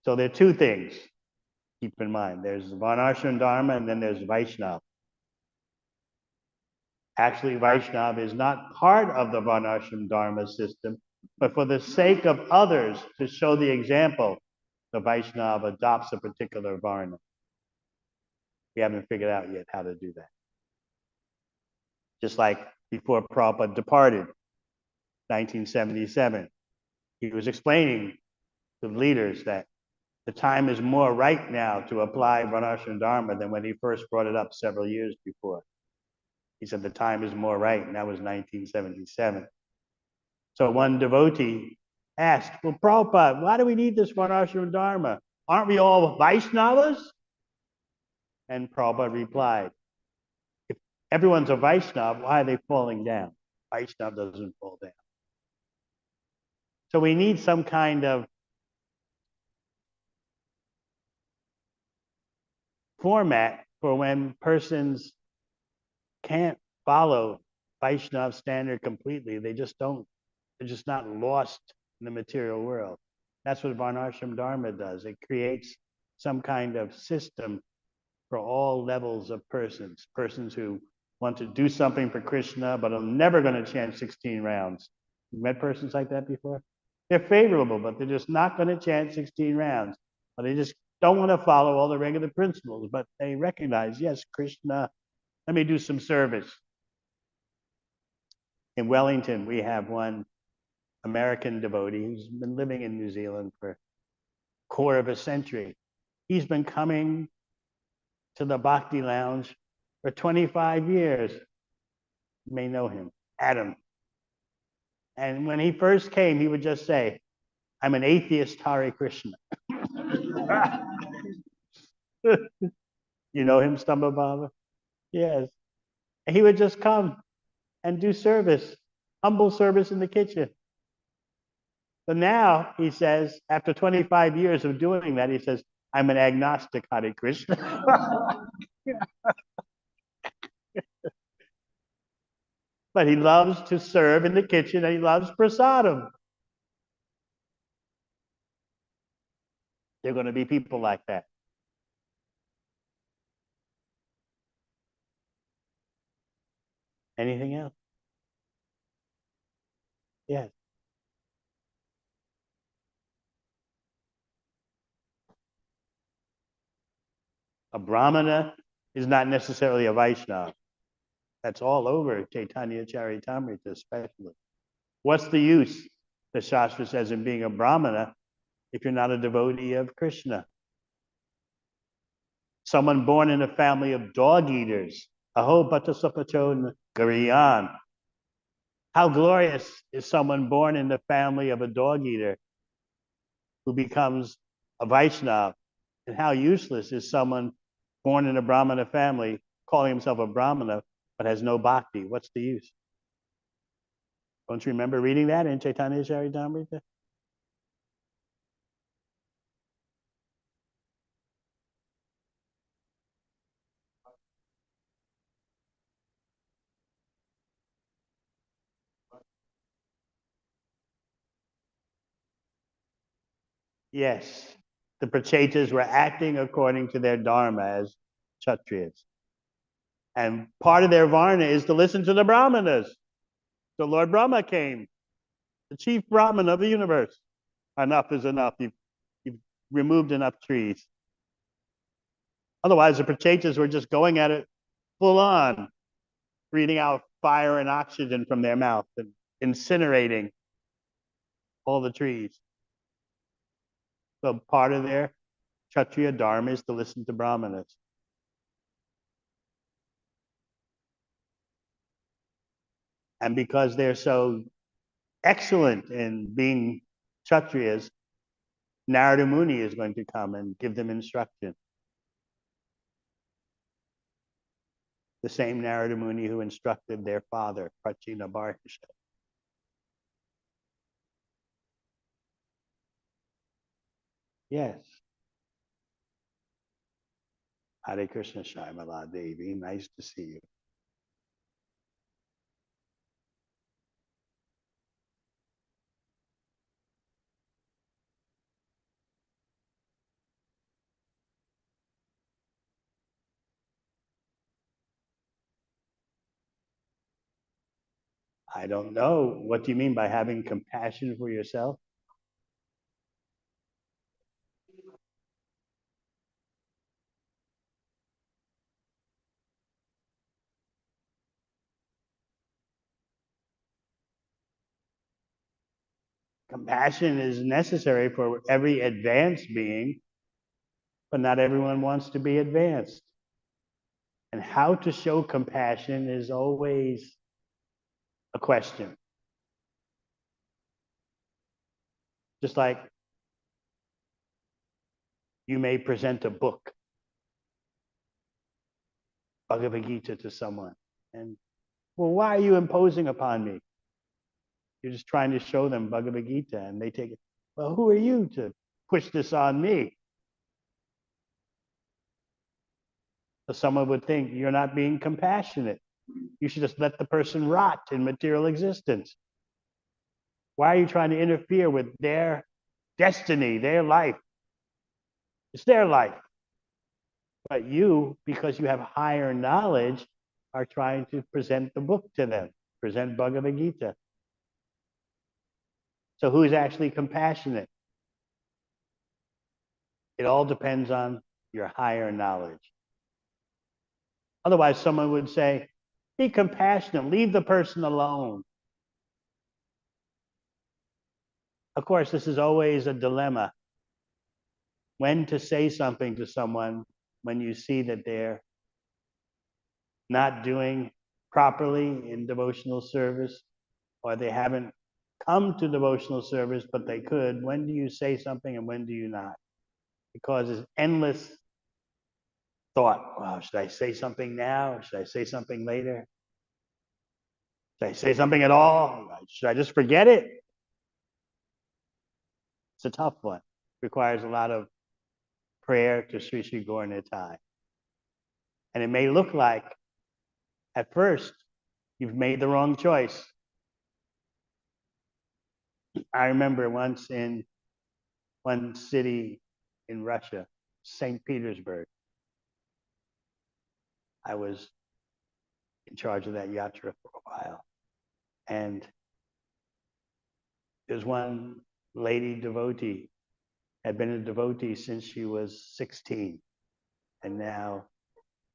So there are two things, keep in mind. There's Varnashram Dharma and then there's Vaishnava. Actually, Vaishnava is not part of the Varnashram Dharma system, but for the sake of others, to show the example, the Vaishnava adopts a particular Varna. We haven't figured out yet how to do that. Just like before Prabhupada departed, 1977, he was explaining to leaders that the time is more right now to apply Varnashram Dharma than when he first brought it up several years before. He said the time is more right, and that was 1977. So one devotee asked, well, Prabhupada, why do we need this Varnashram Dharma? Aren't we all Vaishnavas? And Prabhupada replied, if everyone's a Vaishnava, why are they falling down? Vaishnava doesn't fall down. So we need some kind of format for when persons can't follow Vaishnava standard completely. They just don't, they're just not lost in the material world. That's what Varnashram Dharma does. It creates some kind of system for all levels of persons who want to do something for Krishna, but are never going to chant 16 rounds. You met persons like that before? They're favorable, but they're just not going to chant 16 rounds. But they just don't want to follow all the regular principles, but they recognize, yes, Krishna, let me do some service. In Wellington, we have one American devotee who's been living in New Zealand for a quarter of a century. He's been coming to the Bhakti Lounge for 25 years. You may know him, Adam. And when he first came, he would just say, I'm an atheist, Hare Krishna. You know him, Stamba Baba? Yes. And he would just come and do service, humble service in the kitchen. But now, he says, after 25 years of doing that, he says, I'm an agnostic, Hare Krishna. But he loves to serve in the kitchen and he loves prasadam. There are going to be people like that. Anything else? Yes. A Brahmana is not necessarily a Vaishnava. That's all over Chaitanya Charitamrita especially. What's the use, the Shastra says, in being a Brahmana if you're not a devotee of Krishna? Someone born in a family of dog eaters. Aho Bhattasapacho Gariyan. How glorious is someone born in the family of a dog eater who becomes a Vaishnava? And how useless is someone born in a Brahmana family, calling himself a Brahmana, but has no bhakti? What's the use? Don't you remember reading that in Chaitanya Charitamrita? Yes. The Prachetas were acting according to their dharma as Kshatriyas. And part of their varna is to listen to the Brahmanas. So Lord Brahma came, the chief Brahman of the universe. Enough is enough. You've removed enough trees. Otherwise, the Prachetas were just going at it full on, breathing out fire and oxygen from their mouth and incinerating all the trees. So part of their Kshatriya dharma is to listen to Brahmanas. And because they're so excellent in being Kshatriyas, Narada Muni is going to come and give them instruction. The same Narada Muni who instructed their father, Prachina Barhisha. Yes. Hare Krishna Shaimala Devi, nice to see you. I don't know. What do you mean by having compassion for yourself? Compassion is necessary for every advanced being, but not everyone wants to be advanced. And how to show compassion is always a question. Just like you may present a book, Bhagavad Gita, to someone. And, well, why are you imposing upon me? You're just trying to show them Bhagavad Gita, and they take it, well, who are you to push this on me? So someone would think you're not being compassionate. You should just let the person rot in material existence. Why are you trying to interfere with their destiny, their life? It's their life. But you, because you have higher knowledge, are trying to present the book to them, present Bhagavad Gita. So who's actually compassionate? It all depends on your higher knowledge. Otherwise, someone would say, be compassionate, leave the person alone. Of course, this is always a dilemma. When to say something to someone when you see that they're not doing properly in devotional service, or they haven't come to devotional service, but they could. When do you say something and when do you not? Because it's endless thought. Well, should I say something now? Should I say something later? Should I say something at all? Should I just forget it? It's a tough one. It requires a lot of prayer to Sri Sri Gaur Nitai. And it may look like, at first, you've made the wrong choice. I remember once in one city in Russia, St. Petersburg, I was in charge of that yatra for a while. And there's one lady devotee, had been a devotee since she was 16. And now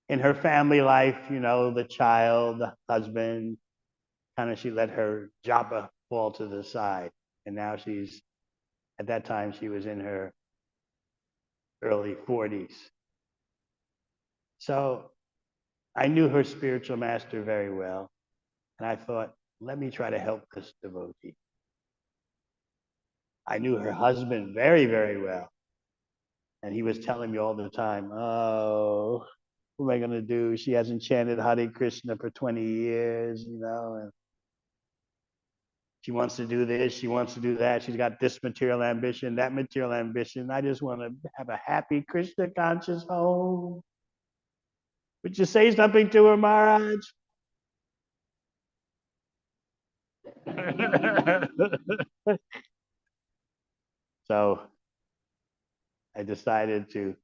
in her family life, you know, the child, the husband, kind of she let her japa fall to the side. And now she's, at that time, she was in her early 40s. So I knew her spiritual master very well. And I thought, let me try to help this devotee. I knew her husband very, very well. And he was telling me all the time, oh, what am I going to do? She hasn't chanted Hare Krishna for 20 years, you know, and she wants to do this, she wants to do that. She's got this material ambition, that material ambition. I just want to have a happy Krishna conscious home. Would you say something to her, Maharaj? So I decided to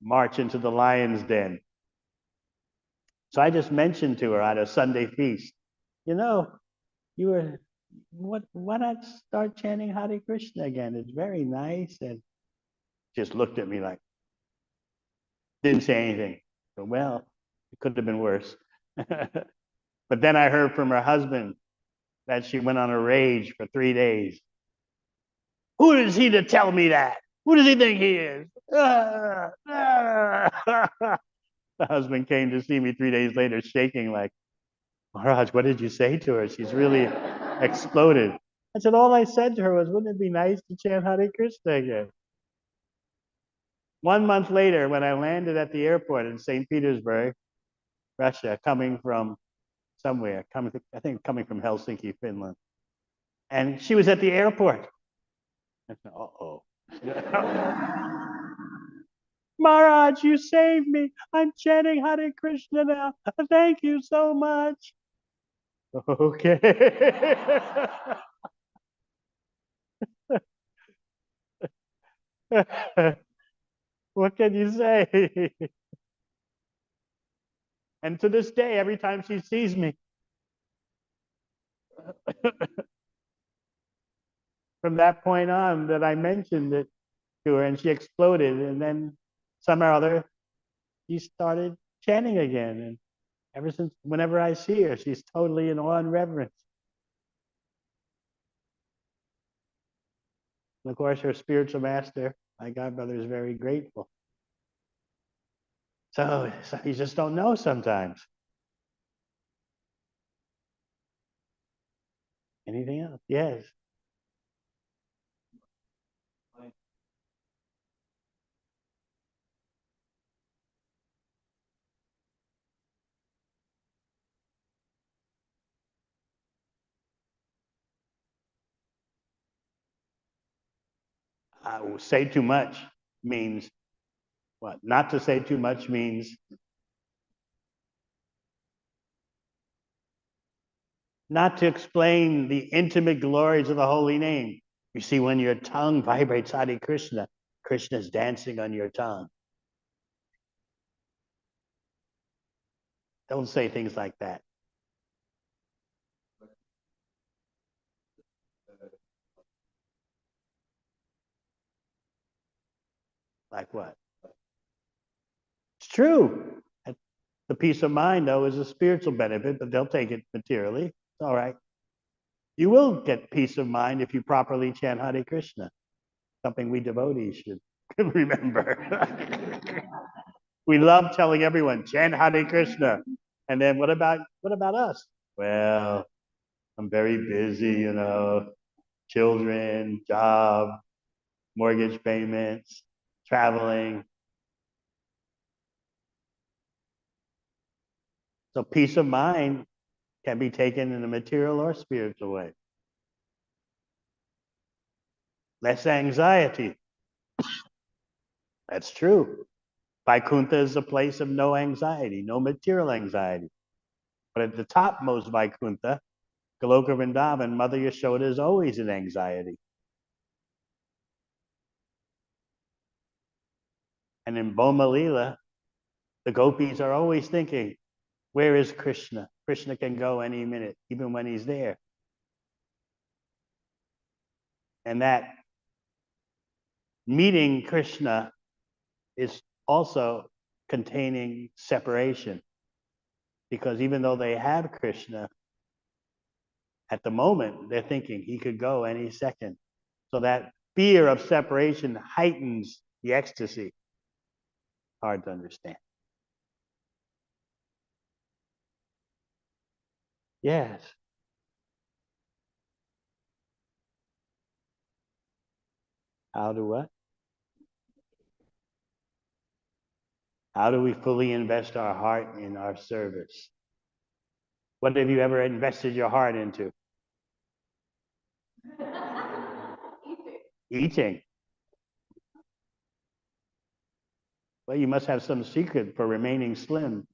march into the lion's den. So I just mentioned to her at a Sunday feast, you know, why not start chanting Hare Krishna again? It's very nice. And just looked at me like, didn't say anything. So, well, it could have been worse. But then I heard from her husband that she went on a rage for 3 days. Who is he to tell me that? Who does he think he is? The husband came to see me 3 days later, shaking like, Maharaj, what did you say to her? She's really exploded. I said, all I said to her was, wouldn't it be nice to chant Hare Krishna again? 1 month later, when I landed at the airport in St. Petersburg, Russia, coming from somewhere, I think coming from Helsinki, Finland, and she was at the airport. I said, uh-oh. Maharaj, you saved me. I'm chanting Hare Krishna now. Thank you so much. Okay. What can you say? And to this day, every time she sees me, from that point on that I mentioned it to her and she exploded, and then somehow or other she started chanting again. And ever since, whenever I see her, she's totally in awe and reverence. And of course, her spiritual master, my godbrother, is very grateful. So you just don't know sometimes. Anything else? Yes. Say too much means what? Not to say too much means not to explain the intimate glories of the holy name. You see, when your tongue vibrates Hare Krishna, Krishna's dancing on your tongue. Don't say things like that. Like what? It's true. The peace of mind, though, is a spiritual benefit, but they'll take it materially. It's all right. You will get peace of mind if you properly chant Hare Krishna, something we devotees should remember. We love telling everyone, chant Hare Krishna. And then what about us? Well, I'm very busy, children, job, mortgage payments, traveling. So peace of mind can be taken in a material or spiritual way. Less anxiety. That's true. Vaikuntha is a place of no anxiety, no material anxiety. But at the topmost Vaikuntha, Goloka Vrindavan, Mother Yashoda is always in anxiety. And in Boma Lila, the gopis are always thinking, where is Krishna? Krishna can go any minute, even when he's there. And that meeting Krishna is also containing separation. Because even though they have Krishna, at the moment, they're thinking he could go any second. So that fear of separation heightens the ecstasy. Hard to understand. Yes. How do what? How do we fully invest our heart in our service? What have you ever invested your heart into? Eating. Well, you must have some secret for remaining slim.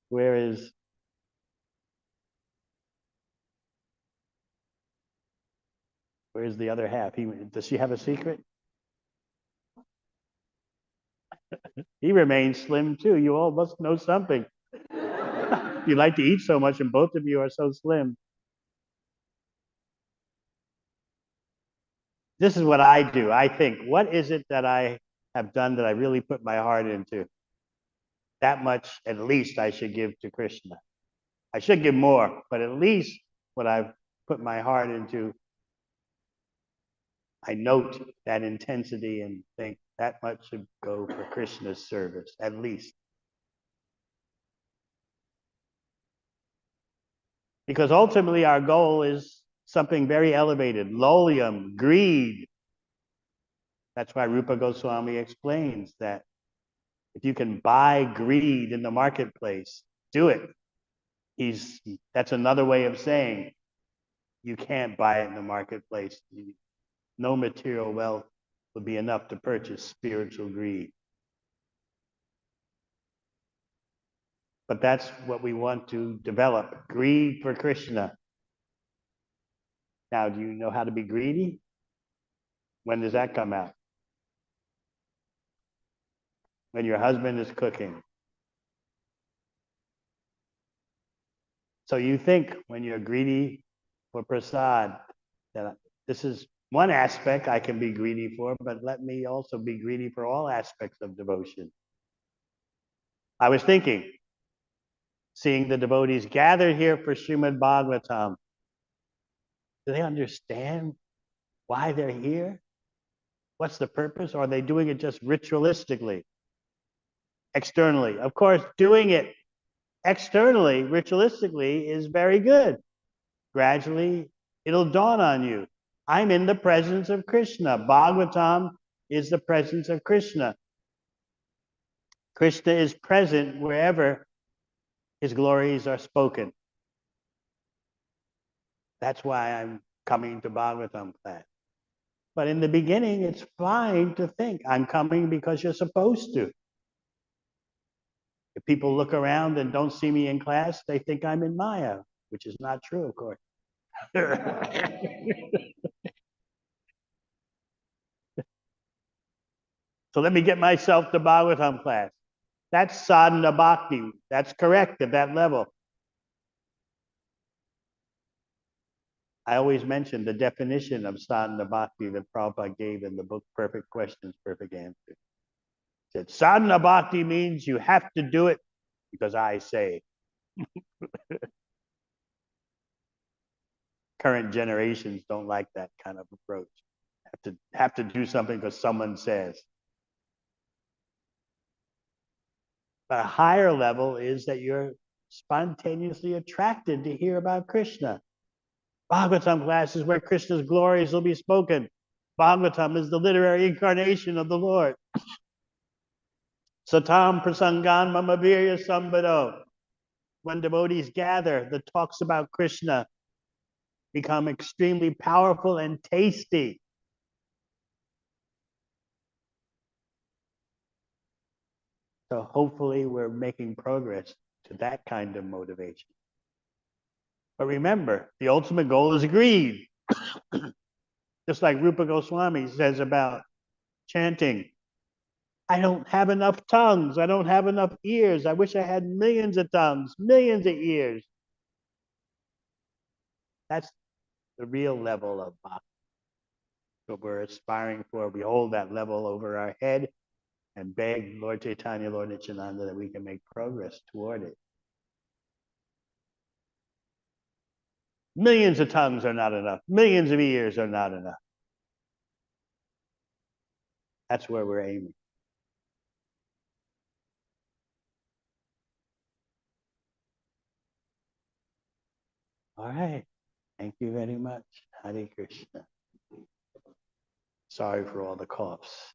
Whereas where's the other half? Does she have a secret? He remains slim too. You all must know something. You like to eat so much, and both of you are so slim. This is what I do. I think, what is it that I have done that I really put my heart into? That much, at least, I should give to Krishna. I should give more, but at least what I've put my heart into, I note that intensity and think that much should go for Krishna's service, at least. Because ultimately our goal is something very elevated, lolium, greed. That's why Rupa Goswami explains that if you can buy greed in the marketplace, do it. That's another way of saying you can't buy it in the marketplace. No material wealth would be enough to purchase spiritual greed. But that's what we want to develop, greed for Krishna. Now, do you know how to be greedy? When does that come out? When your husband is cooking. So you think when you're greedy for prasad, that this is one aspect I can be greedy for, but let me also be greedy for all aspects of devotion. I was thinking, seeing the devotees gathered here for Srimad Bhagavatam, do they understand why they're here? What's the purpose? Or are they doing it just ritualistically, externally? Of course, doing it externally, ritualistically, is very good. Gradually, it'll dawn on you. I'm in the presence of Krishna. Bhagavatam is the presence of Krishna. Krishna is present wherever his glories are spoken. That's why I'm coming to Bhagavatam class. But in the beginning, it's fine to think, I'm coming because you're supposed to. If people look around and don't see me in class, they think I'm in Maya, which is not true, of course. So let me get myself to Bhagavatam class. That's sadhana bhakti. That's correct at that level. I always mention the definition of sadhana bhakti that Prabhupada gave in the book Perfect Questions, Perfect Answers. He said, sadhana bhakti means you have to do it because I say. Current generations don't like that kind of approach. Have to do something because someone says. But a higher level is that you're spontaneously attracted to hear about Krishna. Bhagavatam class is where Krishna's glories will be spoken. Bhagavatam is the literary incarnation of the Lord. Satam prasangan mamavirya sambado. When devotees gather, the talks about Krishna become extremely powerful and tasty. So hopefully we're making progress to that kind of motivation. But remember, the ultimate goal is greed. Just like Rupa Goswami says about chanting. I don't have enough tongues. I don't have enough ears. I wish I had millions of tongues, millions of ears. That's the real level of bhakti. What we're aspiring for. We hold that level over our head and beg Lord Chaitanya, Lord Nityananda that we can make progress toward it. Millions of tongues are not enough. Millions of ears are not enough. That's where we're aiming. All right. Thank you very much. Hare Krishna. Sorry for all the coughs.